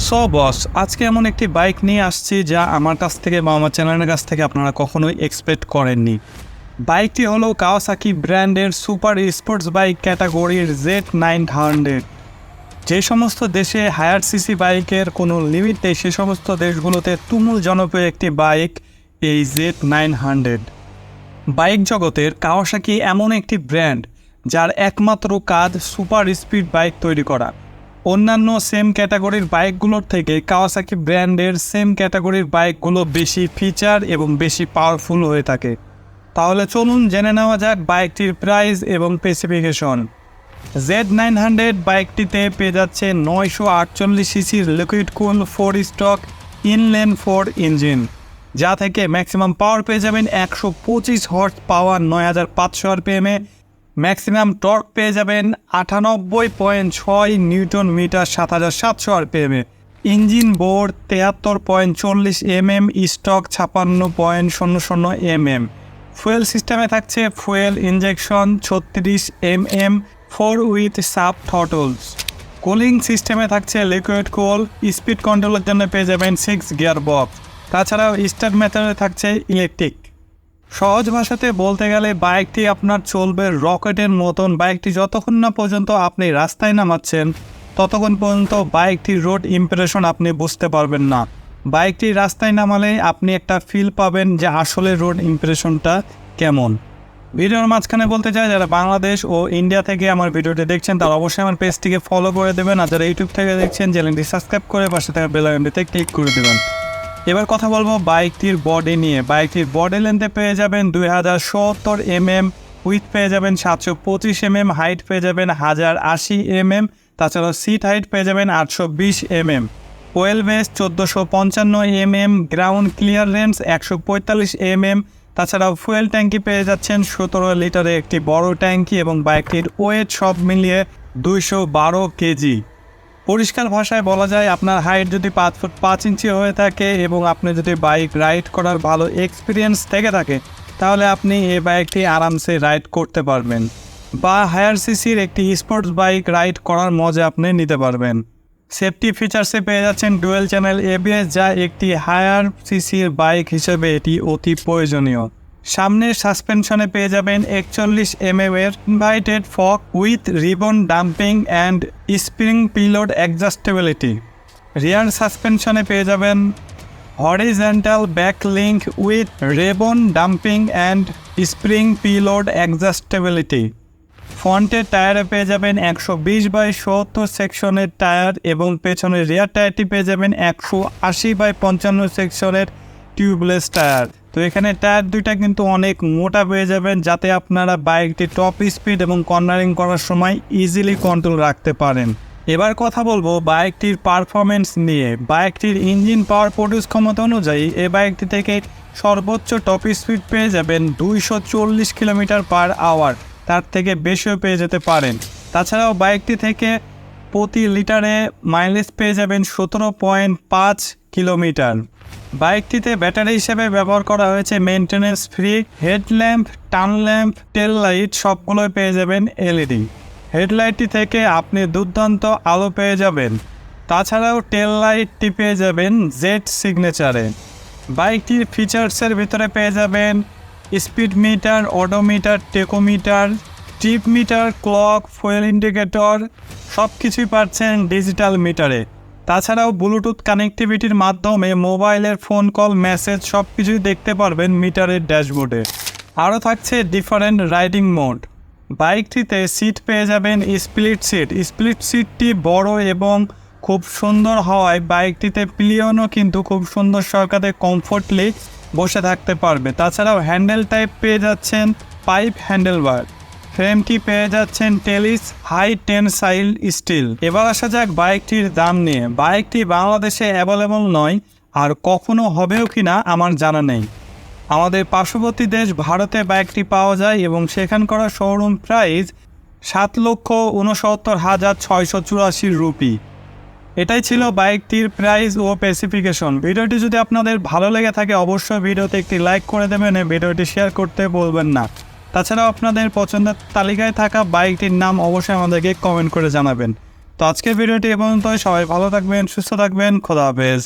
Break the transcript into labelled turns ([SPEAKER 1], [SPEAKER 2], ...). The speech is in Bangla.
[SPEAKER 1] সো বস, আজকে এমন একটি বাইক নিয়ে আসছি যা আমার কাছ থেকে বা আমার চ্যানেলের কাছ থেকে আপনারা কখনোই এক্সপেক্ট করেননি। বাইকটি হলো কাওয়াসাকি ব্র্যান্ডের সুপার স্পোর্টস বাইক ক্যাটাগরির Z900। যে সমস্ত দেশে হায়ার সিসি বাইকের কোনো লিমিট নেই, সে সমস্ত দেশগুলোতে তুমুল জনপ্রিয় একটি বাইক এই Z900। বাইক জগতের কাওয়াসাকি এমন একটি ব্র্যান্ড যার একমাত্র কাজ সুপার স্পিড বাইক তৈরি করা। অন্যান্য সেম ক্যাটাগরির বাইকগুলোর থেকে কাওয়াসাকি ব্র্যান্ডের সেম ক্যাটাগরির বাইকগুলো বেশি ফিচার এবং বেশি পাওয়ারফুল হয়ে থাকে। তাহলে চলুন জেনে নেওয়া যাক বাইকটির প্রাইস এবং স্পেসিফিকেশন। Z900 বাইকটিতে পেয়ে যাচ্ছে 948 সিসির liquid cool 4 stroke inline 4 engine, যা থেকে ম্যাক্সিমাম পাওয়ার পেয়ে যাবেন 125 হর্স পাওয়ার 9500 আরপিএমে। ম্যাক্সিমাম টর্ক পেয়ে যাবেন 98.6 নিউটন মিটার 7700 আরপিএমে। Engine bore 73.40 mm, stroke 56.00 mm। Fuel সিস্টেমে থাকছে fuel injection 36 mm 4 with sub throttles. Cooling সিস্টেমে থাকছে লিকুইড কুল। স্পিড কন্ট্রোলের জন্য পেয়ে যাবেন 6 গিয়ার বক্স। তাছাড়াও স্টার্ট মেথডে থাকছে ইলেকট্রিক। সহজ ভাষাতে বলতে গেলে বাইকটি আপনার চলবে রকেটের মতন। বাইকটি যতক্ষণ না পর্যন্ত আপনি রাস্তায় নামাচ্ছেন ততক্ষণ পর্যন্ত বাইকটির রোড ইমপ্রেশন আপনি বুঝতে পারবেন না। বাইকটি রাস্তায় নামালে আপনি একটা ফিল পাবেন যে আসলে রোড ইমপ্রেশনটা কেমন। ভিডিওর মাঝখানে বলতে চাই, যারা বাংলাদেশ ও ইন্ডিয়া থেকে আমার ভিডিওটি দেখছেন তারা অবশ্যই আমার পেজটিকে ফলো করে দেবেন, আর যারা ইউটিউব থেকে দেখছেন চ্যানেলটি সাবস্ক্রাইব করে পাশে থাকা বেল আইকনটিতে ক্লিক করে দেবেন। এবার কথা বলবো বাইকটির বডি নিয়ে। বাইকটির বডি লেন্থে পেয়ে যাবেন 2070 mm, উইথ পেয়ে যাবেন 725 mm, হাইট পেয়ে যাবেন 1080 mm। তাছাড়াও সিট হাইট পেয়ে যাবেন 820 mm। Well base 1455 mm, ground clearance 145 mm। তাছাড়াও ফুয়েল ট্যাঙ্কি পেয়ে যাচ্ছেন 17 লিটারের একটি বড় ট্যাঙ্কি, এবং বাইকটির ওয়েট সব মিলিয়ে 212 কেজি। পরিষ্কার ভাষায় বলা যায়, আপনার হাইট যদি 5 ফুট 5 ইঞ্চি হয়ে থাকে এবং আপনি যদি বাইক রাইড করার ভালো এক্সপিরিয়েন্স থেকে থাকে তাহলে আপনি এই বাইকটি আরামসে রাইড করতে পারবেন, বা হায়ার সিসির একটি স্পোর্টস বাইক রাইড করার মজা আপনি নিতে পারবেন। সেফটি ফিচার্সে পেয়ে যাচ্ছেন ডুয়েল চ্যানেল এবিএস, যা একটি হায়ার সিসির বাইক হিসেবে এটি অতি প্রয়োজনীয়। সামনের সাসপেনশনে পেয়ে যাবেন 41 mm এর inverted fork with rebound damping and spring preload adjustability. Rear সাসপেনশনে পেয়ে যাবেন horizontal back link with rebound damping and spring preload adjustability. ফ্রন্টের টায়ারে পেয়ে যাবেন 120/70 সেকশনের টায়ার, এবং পেছনের রিয়ার টায়ারটি পেয়ে যাবেন 180/55 সেকশনের টিউবলেস টায়ার। তো এখানে টায়ার দুইটা কিন্তু অনেক মোটা পেয়ে যাবেন, যাতে আপনারা বাইকটি টপ স্পিড এবং কর্নারিং করার সময় ইজিলি কন্ট্রোল রাখতে পারেন। এবার কথা বলবো বাইকটির পারফরমেন্স নিয়ে। বাইকটির ইঞ্জিন পাওয়ার প্রডিউস ক্ষমতা অনুযায়ী এই বাইকটি থেকে সর্বোচ্চ টপ স্পিড পেয়ে যাবেন 240 km/h, তার থেকে বেশিও পেয়ে যেতে পারেন। তাছাড়াও বাইকটি থেকে প্রতি লিটারে মাইলেজ পেয়ে যাবেন 17.5 কিলোমিটার। বাইকটিতে ব্যাটারি হিসেবে ব্যবহার করা হয়েছে maintenance free. Headlamp, turn lamp, টেল লাইট সবগুলোই পেয়ে যাবেন এলইডি। হেডলাইটটি থেকে আপনি দুর্দান্ত আলো পেয়ে যাবেন। তাছাড়াও টেল লাইটটি পেয়ে যাবেন জেড সিগনেচারে। বাইকটির ফিচার্সের ভিতরে পেয়ে যাবেন speed metre, odometer, tachometer, trip meter, clock, fuel indicator সব কিছুই পাচ্ছেন ডিজিটাল মিটারে। তাছাড়াও ব্লুটুথ কানেক্টিভিটির মাধ্যমে মোবাইলের ফোন কল, মেসেজ সব কিছুই দেখতে পারবেন মিটারের ড্যাশবোর্ডে। আরও থাকছে ডিফারেন্ট রাইডিং মোড। বাইকটিতে সিট পেয়ে যাবেন স্প্লিট সিট। স্প্লিট সিটটি বড় এবং খুব সুন্দর হওয়ায় বাইকটিতে পিলিয়নও কিন্তু খুব সুন্দর সহকারে কমফোর্টলি বসে থাকতে পারবে। তাছাড়াও হ্যান্ডেল টাইপ পেয়ে যাচ্ছেন পাইপ হ্যান্ডেলবার। ফ্রেমটি পেয়ে যাচ্ছেন টেলিস হাই টেনসাইল স্টিল। এবার আসা যাক বাইকটির দাম নিয়ে। বাইকটি বাংলাদেশে অ্যাভেলেবল নয়, আর কখনো হবেও কিনা আমার জানা নেই। আমাদের পার্শ্ববর্তী দেশ ভারতে বাইকটি পাওয়া যায়, এবং সেখানকার শোরুম প্রাইস 7,69,684 রুপি। এটাই ছিল বাইকটির প্রাইস ও স্পেসিফিকেশন। ভিডিওটি যদি আপনাদের ভালো লেগে থাকে অবশ্যই ভিডিওতে একটি লাইক করে দেবেন, ভিডিওটি শেয়ার করতে বলবেন না। তাছাড়াও আপনাদের পছন্দের তালিকায় থাকা বাইকটির নাম অবশ্যই আমাদেরকে কমেন্ট করে জানাবেন। তো আজকের ভিডিওটি এ পর্যন্ত, সবাই ভালো থাকবেন, সুস্থ থাকবেন, খোদা হাফেজ।